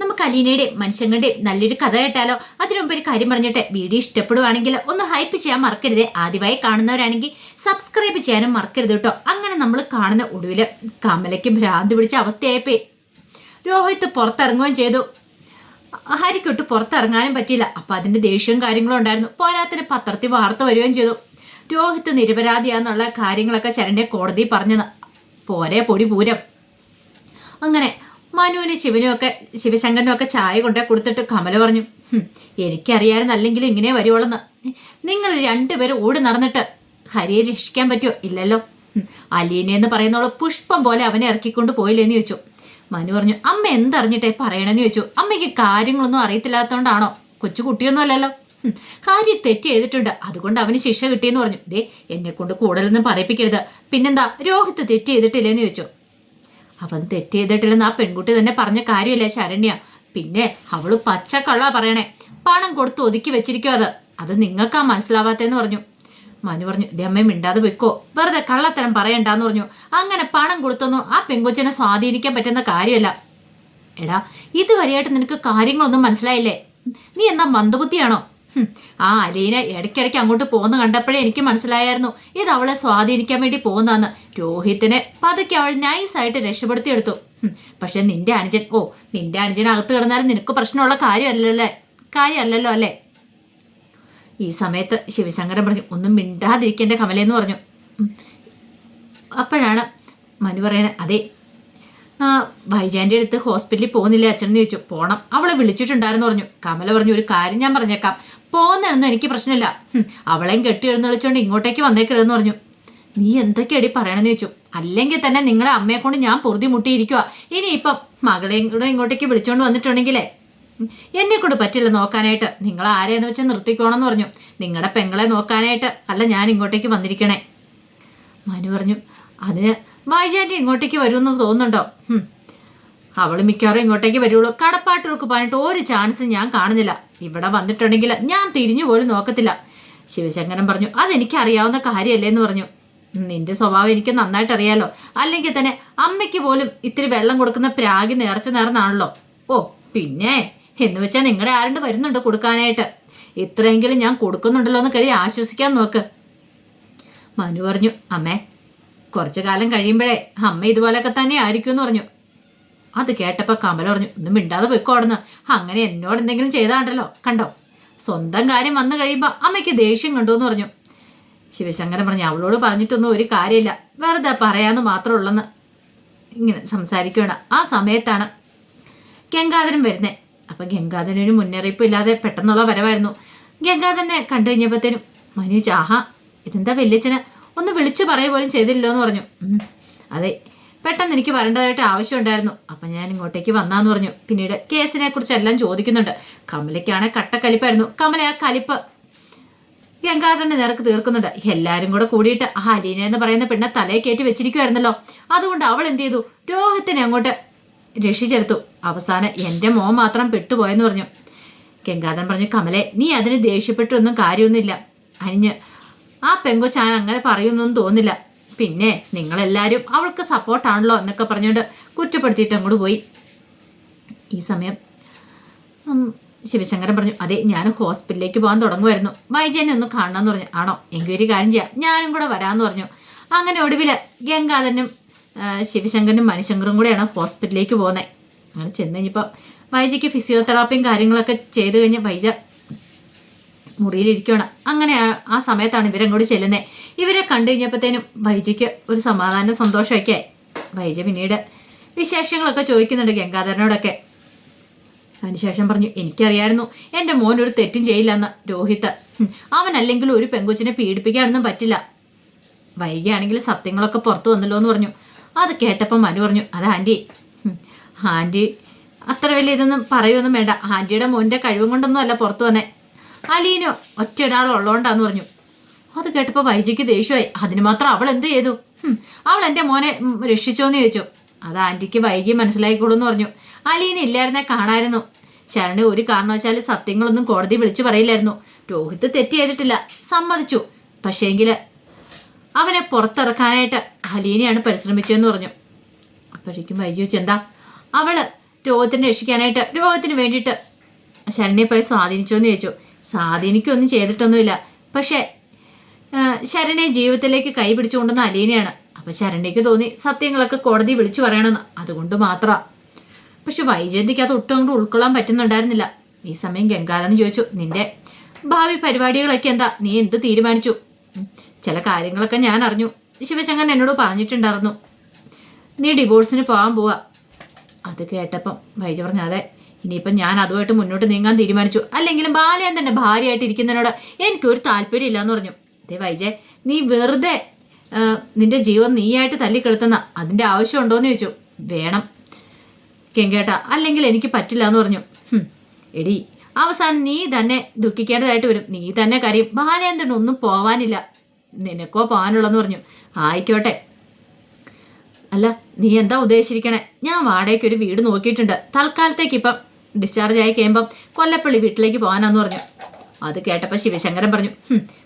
നമുക്ക് അലീനയുടെയും മനുഷ്യങ്ങളുടെയും നല്ലൊരു കഥ കേട്ടാലോ? അതിനു മുമ്പ് ഒരു കാര്യം പറഞ്ഞിട്ട് വീഡിയോ ഇഷ്ടപ്പെടുവാണെങ്കിൽ ഒന്ന് ഹൈപ്പ് ചെയ്യാൻ മറക്കരുത്. ആദ്യമായി കാണുന്നവരാണെങ്കിൽ സബ്സ്ക്രൈബ് ചെയ്യാനും മറക്കരുത് കേട്ടോ. അങ്ങനെ നമ്മൾ കാണുന്ന ഒടുവിൽ കമലയ്ക്ക് ഭ്രാന്ത് പിടിച്ച അവസ്ഥയായിപ്പോയി. രോഹിത് പുറത്തിറങ്ങുകയും ചെയ്തു. ഹരിക്കൊട്ട് പുറത്തിറങ്ങാനും പറ്റിയില്ല. അപ്പൊ അതിന്റെ ദേഷ്യവും കാര്യങ്ങളും ഉണ്ടായിരുന്നു. പോരാത്തിന് പത്രത്തിൽ വാർത്ത വരികയും ചെയ്തു. രോഹിത് നിരപരാധിയാന്നുള്ള കാര്യങ്ങളൊക്കെ ശരണ്യ കോടതി പറഞ്ഞത്. പോരെ പൊടി പൂരം. അങ്ങനെ മനുവിന് ശിവശങ്കരനും ഒക്കെ ചായ കൊണ്ടേ കൊടുത്തിട്ട് കമല പറഞ്ഞു, എനിക്കറിയാമായിരുന്നു അല്ലെങ്കിലും ഇങ്ങനെ വരുവോളെന്ന്. നിങ്ങൾ രണ്ടുപേരും ഓടി നടന്നിട്ട് ഹരിയെ രക്ഷിക്കാൻ പറ്റുമോ? ഇല്ലല്ലോ. അലീന എന്ന് പറയുന്നവള് പുഷ്പം പോലെ അവനെ ഇറക്കിക്കൊണ്ട് പോയില്ലേന്ന് ചോദിച്ചു. മനു പറഞ്ഞു, അമ്മ എന്തറിഞ്ഞിട്ടേ പറയണമെന്ന് ചോദിച്ചു. അമ്മയ്ക്ക് കാര്യങ്ങളൊന്നും അറിയത്തില്ലാത്തതുകൊണ്ടാണോ? കൊച്ചു കുട്ടിയൊന്നും അല്ലല്ലോ. കാര്യം തെറ്റ് ചെയ്തിട്ടുണ്ട്, അതുകൊണ്ട് അവന് ശിക്ഷ കിട്ടിയെന്ന് പറഞ്ഞു. ദേ, എന്നെ കൊണ്ട് കൂടുതലൊന്നും പറയിപ്പിക്കരുത്. പിന്നെന്താ, രോഹിത് തെറ്റ് ചെയ്തിട്ടില്ലേന്ന് ചോദിച്ചു. അവൻ തെറ്റ് ചെയ്തിട്ടില്ലെന്ന് ആ പെൺകുട്ടി തന്നെ പറഞ്ഞ കാര്യമല്ലേ ശരണ്യ? പിന്നെ അവള് പച്ചക്കള്ള പറയണേ. പണം കൊടുത്ത് ഒതുക്കി വെച്ചിരിക്കോ അത് നിങ്ങൾക്കാ മനസ്സിലാവാത്തേന്ന് പറഞ്ഞു. മനു പറഞ്ഞു, ദമ്മ മിണ്ടാതെ വെക്കോ, വെറുതെ കള്ളത്തരം പറയണ്ടെന്ന് പറഞ്ഞു. അങ്ങനെ പണം കൊടുത്തൊന്നും ആ പെൺകൊച്ചിനെ സ്വാധീനിക്കാൻ പറ്റുന്ന കാര്യമല്ല. എടാ, ഇതുവരെയായിട്ട് നിനക്ക് കാര്യങ്ങളൊന്നും മനസ്സിലായില്ലേ? നീ എന്താ മന്ദബുദ്ധിയാണോ? ആ അലീന ഇടയ്ക്കിടയ്ക്ക് അങ്ങോട്ട് പോകുന്ന കണ്ടപ്പോഴേ എനിക്ക് മനസ്സിലായിരുന്നു ഇത് അവളെ സ്വാധീനിക്കാൻ വേണ്ടി പോകുന്നതെന്ന്. രോഹിത്തിനെ പതുക്കെ അവൾ നൈസായിട്ട് രക്ഷപ്പെടുത്തിയെടുത്തു. പക്ഷെ നിന്റെ അനുജൻ അകത്ത് കിടന്നാലും നിനക്ക് പ്രശ്നമുള്ള കാര്യമല്ലല്ലോ അല്ലേ? ഈ സമയത്ത് ശിവശങ്കരൻ പറഞ്ഞു, ഒന്നും മിണ്ടാതിരിക്കേണ്ട കമലെന്ന് പറഞ്ഞു. അപ്പോഴാണ് മനു പറയുന്നത്, അതെ ഭൈജാന്റെ അടുത്ത് ഹോസ്പിറ്റലിൽ പോകുന്നില്ലേ അച്ഛനെന്ന് ചോദിച്ചു. പോണം, അവളെ വിളിച്ചിട്ടുണ്ടായിരുന്നു പറഞ്ഞു. കമല പറഞ്ഞു, ഒരു കാര്യം ഞാൻ പറഞ്ഞേക്കാം, പോകുന്നതൊന്നും എനിക്ക് പ്രശ്നമില്ല. അവളെയും കെട്ടി എഴുന്നള്ളിച്ചോണ്ട് ഇങ്ങോട്ടേക്ക് വന്നേക്കരുതെന്ന് പറഞ്ഞു. നീ എന്തൊക്കെയടി പറയണമെന്ന് ചോദിച്ചു. അല്ലെങ്കിൽ തന്നെ നിങ്ങളെ അമ്മയെ കൊണ്ട് ഞാൻ പൊറുതി മുട്ടിയിരിക്കുക. ഇനിയിപ്പം മകളെയും കൂടെ ഇങ്ങോട്ടേക്ക് വിളിച്ചോണ്ട് വന്നിട്ടുണ്ടെങ്കിലേ എന്നെ കൊണ്ട് പറ്റില്ല നോക്കാനായിട്ട്. നിങ്ങൾ ആരെയെന്ന് വെച്ചാൽ നിർത്തിക്കോണമെന്ന് പറഞ്ഞു. നിങ്ങളുടെ പെങ്ങളെ നോക്കാനായിട്ട് അല്ല ഞാൻ ഇങ്ങോട്ടേക്ക് വന്നിരിക്കണേ. മനു പറഞ്ഞു, അതിന് ഭായിജാൻ്റെ ഇങ്ങോട്ടേക്ക് വരുമെന്ന് തോന്നുന്നുണ്ടോ? അവൾ മിക്കവാറും ഇങ്ങോട്ടേക്ക് വരുള്ളൂ. കടപ്പാട്ടുകൾക്ക് പറഞ്ഞിട്ട് ഒരു ചാൻസ് ഞാൻ കാണുന്നില്ല. ഇവിടെ വന്നിട്ടുണ്ടെങ്കിൽ ഞാൻ തിരിഞ്ഞു പോലും നോക്കത്തില്ല. ശിവശങ്കരൻ പറഞ്ഞു, അതെനിക്ക് അറിയാവുന്ന കാര്യമല്ലേ എന്ന് പറഞ്ഞു. നിന്റെ സ്വഭാവം എനിക്ക് നന്നായിട്ട് അറിയാലോ. അല്ലെങ്കിൽ തന്നെ അമ്മയ്ക്ക് പോലും ഇത്തിരി വെള്ളം കൊടുക്കുന്ന പ്രാഗി നേർന്നാണല്ലോ. ഓ പിന്നെ എന്ന് വെച്ചാൽ നിങ്ങളുടെ ആരുണ്ട് വരുന്നുണ്ട് കൊടുക്കാനായിട്ട്. ഇത്രയെങ്കിലും ഞാൻ കൊടുക്കുന്നുണ്ടല്ലോ എന്ന് കരുതി ആശ്വസിക്കാൻ നോക്ക്. മനു പറഞ്ഞു, അമ്മേ കുറച്ചു കാലം കഴിയുമ്പോഴേ അമ്മ ഇതുപോലെയൊക്കെ തന്നെ ആയിരിക്കും എന്ന് പറഞ്ഞു. അത് കേട്ടപ്പോൾ കമല പറഞ്ഞു, ഒന്നും മിണ്ടാതെ പോയിക്കോടുന്നു. അങ്ങനെ എന്നോട് എന്തെങ്കിലും ചെയ്താണ്ടല്ലോ കണ്ടോ. സ്വന്തം കാര്യം വന്നു കഴിയുമ്പോൾ അമ്മയ്ക്ക് ദേഷ്യം കണ്ടു എന്ന് പറഞ്ഞു. ശിവശങ്കരൻ പറഞ്ഞു, അവളോട് പറഞ്ഞിട്ടൊന്നും ഒരു കാര്യമില്ല, വെറുതെ പറയാമെന്ന് മാത്രമുള്ളെന്ന് ഇങ്ങനെ സംസാരിക്കുകയാണ്. ആ സമയത്താണ് ഗംഗാധരൻ വരുന്നത്. അപ്പം ഗംഗാധരനൊരു മുന്നറിയിപ്പ് ഇല്ലാതെ പെട്ടെന്നുള്ള വരവായിരുന്നു. ഗംഗാധരനെ കണ്ടു കഴിഞ്ഞപ്പോഴത്തേനും മനു ആഹാ ഇതെന്താ വല്യച്ഛന് ഒന്ന് വിളിച്ചു പറയുക പോലും ചെയ്തില്ലോ എന്ന് പറഞ്ഞു. അതെ, പെട്ടെന്ന് എനിക്ക് വരേണ്ടതായിട്ട് ആവശ്യമുണ്ടായിരുന്നു, അപ്പം ഞാൻ ഇങ്ങോട്ടേക്ക് വന്നാന്ന് പറഞ്ഞു. പിന്നീട് കേസിനെ കുറിച്ചെല്ലാം ചോദിക്കുന്നുണ്ട്. കമലയ്ക്കാണ് കട്ടക്കലിപ്പായിരുന്നു. കമല ആ കലിപ്പ് ഗംഗാധരന്റെ നേർക്ക് തീർക്കുന്നുണ്ട്. എല്ലാവരും കൂടെ കൂടിയിട്ട് ആ അലീന എന്ന് പറയുന്ന പെണ്ണെ തലയെ കയറ്റി വെച്ചിരിക്കുമായിരുന്നല്ലോ. അതുകൊണ്ട് അവൾ എന്ത് ചെയ്തു, രോഹിത്തിനെ അങ്ങോട്ട് രക്ഷിച്ചെടുത്തു. അവസാനം എൻ്റെ മോൻ മാത്രം പെട്ടുപോയെന്ന് പറഞ്ഞു. ഗംഗാധരൻ പറഞ്ഞു, കമലെ നീ അതിന് ദേഷ്യപ്പെട്ടൊന്നും കാര്യമൊന്നുമില്ല. അനിഞ്ഞ് ആ പെങ്കൊച്ചാൻ അങ്ങനെ പറയുന്നൊന്നും തോന്നില്ല. പിന്നെ നിങ്ങളെല്ലാവരും അവൾക്ക് സപ്പോർട്ടാണല്ലോ എന്നൊക്കെ പറഞ്ഞുകൊണ്ട് കുറ്റപ്പെടുത്തിയിട്ട് അങ്ങോട്ട് പോയി. ഈ സമയം ശിവശങ്കരൻ പറഞ്ഞു, അതെ ഞാൻ ഹോസ്പിറ്റലിലേക്ക് പോകാൻ തുടങ്ങുമായിരുന്നു, വൈജയനെ ഒന്ന് കാണണമെന്ന് പറഞ്ഞു. ആണോ, എങ്കിൽ ഒരു കാര്യം ചെയ്യാം, ഞാനും കൂടെ വരാമെന്ന് പറഞ്ഞു. അങ്ങനെ ഒടുവിൽ ഗംഗാധരനും ശിവശങ്കരനും മണിശങ്കറും കൂടെയാണ് ഹോസ്പിറ്റലിലേക്ക് പോകുന്നത്. അങ്ങനെ ചെന്ന് കഴിഞ്ഞപ്പോൾ വൈജയ്ക്ക് ഫിസിയോതെറാപ്പിയും കാര്യങ്ങളൊക്കെ ചെയ്ത് കഴിഞ്ഞ് വൈജ മുറിയിലിരിക്കുകയാണ്. അങ്ങനെ ആ സമയത്താണ് ഇവരങ്ങോട്ട് ചെല്ലുന്നത്. ഇവരെ കണ്ടു കഴിഞ്ഞപ്പോഴത്തേനും വൈജയ്ക്ക് ഒരു സമാധാന സന്തോഷമൊക്കെ ആയി. വൈജ പിന്നീട് വിശേഷങ്ങളൊക്കെ ചോദിക്കുന്നുണ്ട് ഗംഗാധരനോടൊക്കെ. അതിനുശേഷം പറഞ്ഞു, എനിക്കറിയായിരുന്നു എൻ്റെ മോൻ ഒരു തെറ്റും ചെയ്യില്ലെന്ന്. രോഹിത് അവനല്ലെങ്കിലും ഒരു പെങ്കൊച്ചിനെ പീഡിപ്പിക്കാനൊന്നും പറ്റില്ല. വൈകിയാണെങ്കിൽ സത്യങ്ങളൊക്കെ പുറത്തു വന്നല്ലോ എന്ന് പറഞ്ഞു. അത് കേട്ടപ്പോൾ മനു പറഞ്ഞു, അത് ആൻറ്റി അത്ര വലിയ ഇതൊന്നും പറയുമൊന്നും വേണ്ട. ആൻറ്റിയുടെ മോൻ്റെ കഴിവും കൊണ്ടൊന്നും അല്ല പുറത്തു വന്നേ, അലീനോ ഒറ്റ ഒരാളുള്ളതുകൊണ്ടാന്ന് പറഞ്ഞു. അത് കേട്ടപ്പോൾ വൈജയ്ക്ക് ദേഷ്യമായി. അതിന് മാത്രം അവൾ എന്ത് ചെയ്തു? അവൾ എൻ്റെ മോനെ രക്ഷിച്ചോന്ന് ചോദിച്ചു. അത് ആൻറ്റിക്ക് വൈകി മനസ്സിലായിക്കോളൂ എന്ന് പറഞ്ഞു. അലീന ഇല്ലായിരുന്നേ കാണായിരുന്നു. ശരണ ഒരു കാരണവശാലും സത്യങ്ങളൊന്നും കോടതി വിളിച്ചു പറയില്ലായിരുന്നു. രോഹിത് തെറ്റ് ചെയ്തിട്ടില്ല, സമ്മതിച്ചു. പക്ഷേങ്കിൽ അവനെ പുറത്തിറക്കാനായിട്ട് അലീനയാണ് പരിശ്രമിച്ചതെന്ന് പറഞ്ഞു. അപ്പോഴേക്കും വൈജി ചോദിച്ചു, എന്താ അവള് രോഗത്തിനെ രക്ഷിക്കാനായിട്ട് രോഗത്തിന് വേണ്ടിയിട്ട് ശരണ്യെ പോയി സ്വാധീനിച്ചോന്ന് ചോദിച്ചു. സ്വാധീനിക്കൊന്നും ചെയ്തിട്ടൊന്നുമില്ല, പക്ഷേ ശരണ്യെ ജീവിതത്തിലേക്ക് കൈ പിടിച്ചുകൊണ്ടുവന്ന അലീനയാണ്. അപ്പം ശരണ്യക്ക് തോന്നി സത്യങ്ങളൊക്കെ കോടതി വിളിച്ചു പറയണമെന്ന്, അതുകൊണ്ട് മാത്രമാണ്. പക്ഷെ വൈജയന്തിക്ക് അത് ഒട്ടും കൊണ്ട് ഉൾക്കൊള്ളാൻ പറ്റുന്നുണ്ടായിരുന്നില്ല. ഈ സമയം ഗംഗാധരൻ ചോദിച്ചു, നിന്റെ ഭാവി പരിപാടികളൊക്കെ എന്താ, നീ എന്ത് തീരുമാനിച്ചു? ചില കാര്യങ്ങളൊക്കെ ഞാൻ അറിഞ്ഞു, ശിവശങ്കരൻ എന്നോട് പറഞ്ഞിട്ടുണ്ടായിരുന്നു, നീ ഡിവോഴ്സിന് പോകാൻ പോവാ. അത് കേട്ടപ്പം വൈജ പറഞ്ഞു, അതെ, ഇനിയിപ്പം ഞാൻ അതുമായിട്ട് മുന്നോട്ട് നീങ്ങാൻ തീരുമാനിച്ചു. അല്ലെങ്കിലും ബാലചന്ദ്രൻ്റെ ഭാര്യയായിട്ട് ഇരിക്കുന്നതിനോട് എനിക്കൊരു താല്പര്യമില്ല എന്ന് പറഞ്ഞു. അതേ വൈജയ്, നീ വെറുതെ നിന്റെ ജീവൻ നീയായിട്ട് തല്ലിക്കെടുത്തുന്ന അതിൻ്റെ ആവശ്യമുണ്ടോയെന്ന് ചോദിച്ചു. വേണം കെങ്കേട്ട, അല്ലെങ്കിൽ എനിക്ക് പറ്റില്ല എന്ന് പറഞ്ഞു. എടി, അവസാനം നീ തന്നെ ദുഃഖിക്കേണ്ടതായിട്ട് വരും, നീ തന്നെ കരയും. ബാലചന്ദ്രൻ ഒന്നും പോവാനില്ല, നിനക്കോ പോകാനുള്ളതെന്ന് പറഞ്ഞു. ആയിക്കോട്ടെ, അല്ല നീ എന്താ ഉദ്ദേശിച്ചിരിക്കണേ? ഞാൻ വാടകയ്ക്ക് ഒരു വീട് നോക്കിയിട്ടുണ്ട്, തൽക്കാലത്തേക്ക് ഇപ്പം ഡിസ്ചാർജ് ആയി കഴിയുമ്പം കൊല്ലപ്പള്ളി വീട്ടിലേക്ക് പോകാനാന്ന് പറഞ്ഞു. അത് കേട്ടപ്പോൾ ശിവശങ്കരൻ പറഞ്ഞു,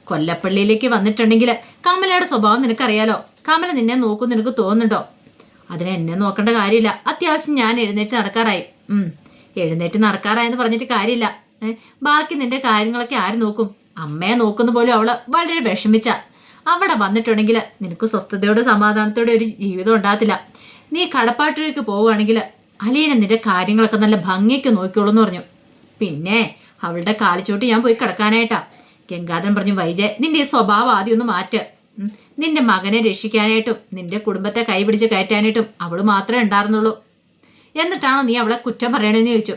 കൊല്ലപ്പള്ളിയിലേക്ക് വന്നിട്ടുണ്ടെങ്കിൽ കമലയുടെ സ്വഭാവം നിനക്കറിയാലോ, കമല നിന്നെ നോക്കും നിനക്ക് തോന്നുന്നുണ്ടോ? അതിനെ എന്നെ നോക്കേണ്ട കാര്യമില്ല, അത്യാവശ്യം ഞാൻ എഴുന്നേറ്റ് നടക്കാറായി. എഴുന്നേറ്റ് നടക്കാറായെന്ന് പറഞ്ഞിട്ട് കാര്യമില്ല, ബാക്കി നിന്റെ കാര്യങ്ങളൊക്കെ ആര് നോക്കും? അമ്മയെ നോക്കുന്ന പോലും അവള് വളരെ വിഷമിച്ച. അവിടെ വന്നിട്ടുണ്ടെങ്കിൽ നിനക്ക് സ്വസ്ഥതയോടെ സമാധാനത്തോടെ ഒരു ജീവിതം ഉണ്ടാകത്തില്ല. നീ കടപ്പാട്ടിലേക്ക് പോവുകയാണെങ്കിൽ അലീന നിന്റെ കാര്യങ്ങളൊക്കെ നല്ല ഭംഗിക്ക് നോക്കിയോളൂ എന്ന് പറഞ്ഞു. പിന്നെ അവളുടെ കാലിച്ചോട്ട് ഞാൻ പോയി കിടക്കാനായിട്ടാ. ഗംഗാധരൻ പറഞ്ഞു, വൈജയ്, നിന്റെ ഈ സ്വഭാവം ആദ്യം ഒന്ന് മാറ്റ്. നിന്റെ മകനെ രക്ഷിക്കാനായിട്ടും നിന്റെ കുടുംബത്തെ കൈപിടിച്ച് കയറ്റാനായിട്ടും അവള് മാത്രമേ ഉണ്ടായിരുന്നുള്ളൂ, എന്നിട്ടാണോ നീ അവളെ കുറ്റം പറയണമെന്ന് ചോദിച്ചു.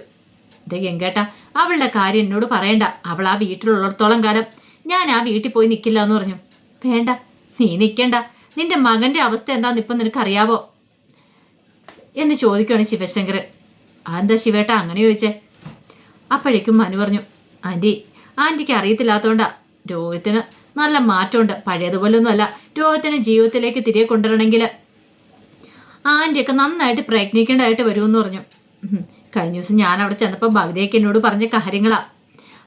ഇതേ ഗംഗേട്ട, അവളുടെ കാര്യം എന്നോട് പറയണ്ട, അവൾ ആ വീട്ടിലുള്ളിടത്തോളം കാലം ഞാൻ ആ വീട്ടിൽ പോയി നിൽക്കില്ല എന്ന് പറഞ്ഞു. വേണ്ട, നീ നിൽക്കണ്ട, നിന്റെ മകന്റെ അവസ്ഥ എന്താന്ന് ഇപ്പം നിനക്കറിയാവോ എന്ന് ചോദിക്കുകയാണ് ശിവശങ്കരൻ. അതെന്താ ശിവേട്ട അങ്ങനെ ചോദിച്ചേ? അപ്പോഴേക്കും മനു പറഞ്ഞു, ആൻറ്റിക്ക് അറിയത്തില്ലാത്തതുകൊണ്ടാ, രോഹിത്തിന് നല്ല മാറ്റമുണ്ട്, പഴയതുപോലെ ഒന്നുമല്ല. രോഹിത്തിനെ ജീവിതത്തിലേക്ക് തിരികെ കൊണ്ടുവരണമെങ്കിൽ ആൻറ്റിയൊക്കെ നന്നായിട്ട് പ്രയത്നിക്കേണ്ടതായിട്ട് വരുമെന്ന് പറഞ്ഞു. കഴിഞ്ഞ ദിവസം ഞാൻ അവിടെ ചെന്നപ്പോൾ ഭവിതയ്ക്ക് എന്നോട് പറഞ്ഞ കാര്യങ്ങളാ.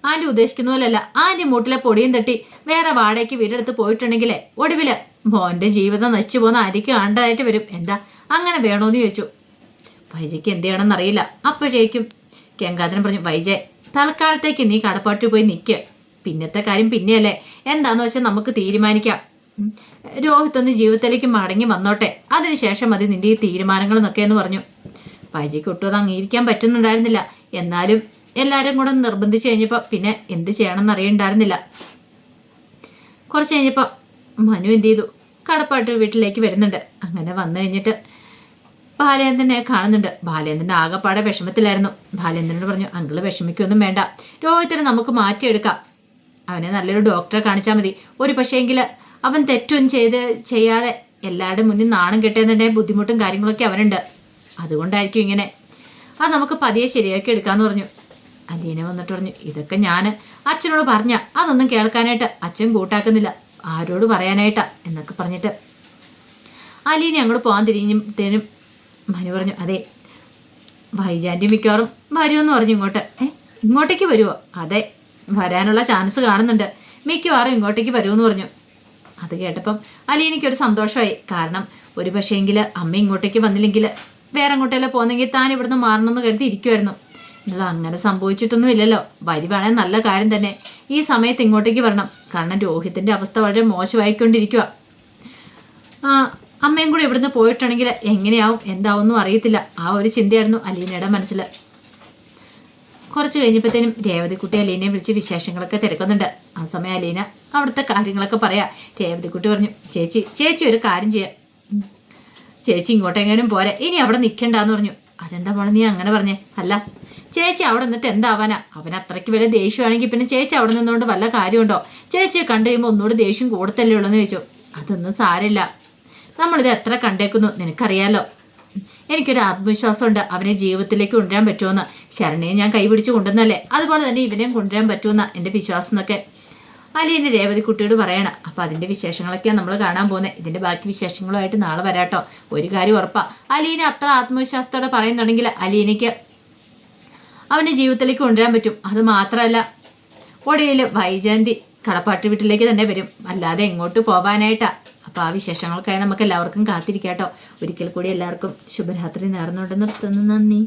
ആൻറ്റി ഉദ്ദേശിക്കുന്ന പോലെയല്ല. ആൻറ്റി മൂട്ടിലെ പൊടിയും തട്ടി വേറെ വാടകയ്ക്ക് വീടെടുത്ത് പോയിട്ടുണ്ടെങ്കിലേ ഒടുവിൽ മോൻ്റെ ജീവിതം നശിച്ചു പോകുന്ന ആൻറ്റിക്ക് കണ്ടതായിട്ട് വരും. എന്താ അങ്ങനെ വേണോന്ന് ചോദിച്ചു. വൈജയ്ക്ക് എന്ത് ചെയ്യണമെന്ന് അറിയില്ല. അപ്പോഴേക്കും ഗംഗാധരൻ പറഞ്ഞു, വൈജയ്, തൽക്കാലത്തേക്ക് നീ കടപ്പാട്ടിൽ പോയി നിൽക്കുക, പിന്നത്തെ കാര്യം പിന്നെയല്ലേ, എന്താന്ന് വെച്ചാൽ നമുക്ക് തീരുമാനിക്കാം. രോഹിത് ഒന്ന് ജീവിതത്തിലേക്ക് മടങ്ങി വന്നോട്ടെ, അതിനുശേഷം മതി നിന്റെ ഈ തീരുമാനങ്ങൾ എന്നൊക്കെ എന്ന് പറഞ്ഞു. വൈജയ്ക്ക് ഒട്ടും അത് അംഗീകരിക്കാൻ പറ്റുന്നുണ്ടായിരുന്നില്ല. എന്നാലും എല്ലാവരും കൂടെ നിർബന്ധിച്ച് കഴിഞ്ഞപ്പോൾ പിന്നെ എന്ത് ചെയ്യണമെന്ന് അറിയണ്ടായിരുന്നില്ല. കുറച്ച് കഴിഞ്ഞപ്പോൾ മനു എന്ത് ചെയ്തു, കടപ്പാട്ട് വീട്ടിലേക്ക് വരുന്നുണ്ട്. അങ്ങനെ വന്നു കഴിഞ്ഞിട്ട് ബാലേന്ദ്രനെ കാണുന്നുണ്ട്. ബാലേന്ദ്രൻ ആകെപ്പാടെ വിഷമത്തിലായിരുന്നു. ബാലേന്ദ്രനോട് പറഞ്ഞു, അങ്കിള് വിഷമിക്കൊന്നും വേണ്ട, രോഹിത്തിനെ നമുക്ക് മാറ്റിയെടുക്കാം, അവനെ നല്ലൊരു ഡോക്ടറെ കാണിച്ചാൽ മതി. ഒരു പക്ഷേങ്കിൽ അവൻ തെറ്റൊന്നും ചെയ്യാതെ എല്ലാവരുടെ മുന്നിൽ നാണം കെട്ടുന്നതിൻ്റെ ബുദ്ധിമുട്ടും കാര്യങ്ങളൊക്കെ അവനുണ്ട്, അതുകൊണ്ടായിരിക്കും ഇങ്ങനെ. അത് നമുക്ക് പതിയെ ശരിയാക്കി എടുക്കാമെന്ന് പറഞ്ഞു. അലീന വന്നിട്ട് പറഞ്ഞു, ഇതൊക്കെ ഞാൻ അച്ഛനോട് പറഞ്ഞ, അതൊന്നും കേൾക്കാനായിട്ട് അച്ഛൻ കൂട്ടാക്കുന്നില്ല, ആരോട് പറയാനായിട്ടാ എന്നൊക്കെ പറഞ്ഞിട്ട് അലീന അങ്ങോട്ട് പോകാൻ തിരിഞ്ഞും മനു പറഞ്ഞു, അതെ വൈജാൻ്റെ മിക്കവാറും വരുമെന്ന് പറഞ്ഞു. ഇങ്ങോട്ടേക്ക് വരുമോ? അതെ, വരാനുള്ള ചാൻസ് കാണുന്നുണ്ട്, മിക്കവാറും ഇങ്ങോട്ടേക്ക് വരുമെന്ന് പറഞ്ഞു. അത് കേട്ടപ്പം അലീനയ്ക്കൊരു സന്തോഷമായി. കാരണം ഒരു പക്ഷേങ്കിൽ അമ്മ ഇങ്ങോട്ടേക്ക് വന്നില്ലെങ്കിൽ വേറെ അങ്ങോട്ടെല്ലാം പോകുന്നെങ്കിൽ താൻ ഇവിടുന്ന് മാറണമെന്ന് കരുതി ഇരിക്കുമായിരുന്നു. എന്നാൽ അങ്ങനെ സംഭവിച്ചിട്ടൊന്നും ഇല്ലല്ലോ. വരുവാണെങ്കിൽ നല്ല കാര്യം തന്നെ. ഈ സമയത്ത് ഇങ്ങോട്ടേക്ക് വരണം, കാരണം രോഹിത്തിൻ്റെ അവസ്ഥ വളരെ മോശമായിക്കൊണ്ടിരിക്കുക. അമ്മയും കൂടി ഇവിടുന്ന് പോയിട്ടുണ്ടെങ്കിൽ എങ്ങനെയാവും എന്താവുമെന്നും അറിയത്തില്ല. ആ ഒരു ചിന്തയായിരുന്നു അലീനയുടെ മനസ്സിൽ. കുറച്ച് കഴിഞ്ഞപ്പോഴത്തേനും രേവതിക്കുട്ടി അലീനയെ വിളിച്ച് വിശേഷങ്ങളൊക്കെ തിരക്കുന്നുണ്ട്. ആ സമയം അലീന അവിടുത്തെ കാര്യങ്ങളൊക്കെ പറയാം. രേവതിക്കുട്ടി പറഞ്ഞു, ചേച്ചി ഒരു കാര്യം ചെയ്യാം, ചേച്ചി ഇങ്ങോട്ടെങ്ങാനും പോരെ, ഇനി അവിടെ നിൽക്കണ്ടെന്ന് പറഞ്ഞു. അതെന്താ മോളെ നീ അങ്ങനെ പറഞ്ഞേ? അല്ല ചേച്ചി അവിടെ നിന്നിട്ട് എന്താവാനാ, അവൻ അത്രയ്ക്ക് വലിയ ദേഷ്യമാണെങ്കിൽ പിന്നെ ചേച്ചി അവിടെ നിന്നുകൊണ്ട് വല്ല കാര്യമുണ്ടോ? ചേച്ചിയെ കണ്ടു കഴിയുമ്പോൾ ഒന്നുകൂടി ദേഷ്യം കൂടുതലേ ഉള്ളൂന്ന് ചോദിച്ചു. അതൊന്നും സാരമില്ല, നമ്മളിത് എത്ര കണ്ടേക്കുന്നു നിനക്കറിയാലോ. എനിക്കൊരു ആത്മവിശ്വാസമുണ്ട് അവനെ ജീവിതത്തിലേക്ക് കൊണ്ടുവരാൻ പറ്റുമെന്ന്. ശരണയെ ഞാൻ കൈപിടിച്ച് കൊണ്ടുവന്നല്ലേ, അതുപോലെ തന്നെ ഇവനെയും കൊണ്ടുവരാൻ പറ്റുമെന്ന എൻ്റെ വിശ്വാസം എന്നൊക്കെ അലീന രേവതിക്കുട്ടിയോട് പറയണം. അപ്പം അതിൻ്റെ വിശേഷങ്ങളൊക്കെയാണ് നമ്മൾ കാണാൻ പോകുന്നത്. ഇതിൻ്റെ ബാക്കി വിശേഷങ്ങളുമായിട്ട് നാളെ വരാട്ടോ. ഒരു കാര്യം ഉറപ്പാണ്, അലീന അത്ര ആത്മവിശ്വാസത്തോടെ പറയുന്നുണ്ടെങ്കിൽ അലീനയ്ക്ക് അവൻ്റെ ജീവിതത്തിലേക്ക് കൊണ്ടുവരാൻ പറ്റും. അത് മാത്രമല്ല ഒടുവിൽ വൈജയന്തി കടപ്പാട്ട് വീട്ടിലേക്ക് തന്നെ വരും, അല്ലാതെ എങ്ങോട്ട് പോകാനായിട്ടാണ്. അപ്പോൾ ആ വിശേഷങ്ങൾക്കായി നമുക്ക് എല്ലാവർക്കും കാത്തിരിക്കാട്ടോ. ഒരിക്കൽ കൂടി എല്ലാവർക്കും ശുഭരാത്രി നേർന്നുകൊണ്ട് നിർത്തുന്നു. നന്ദി.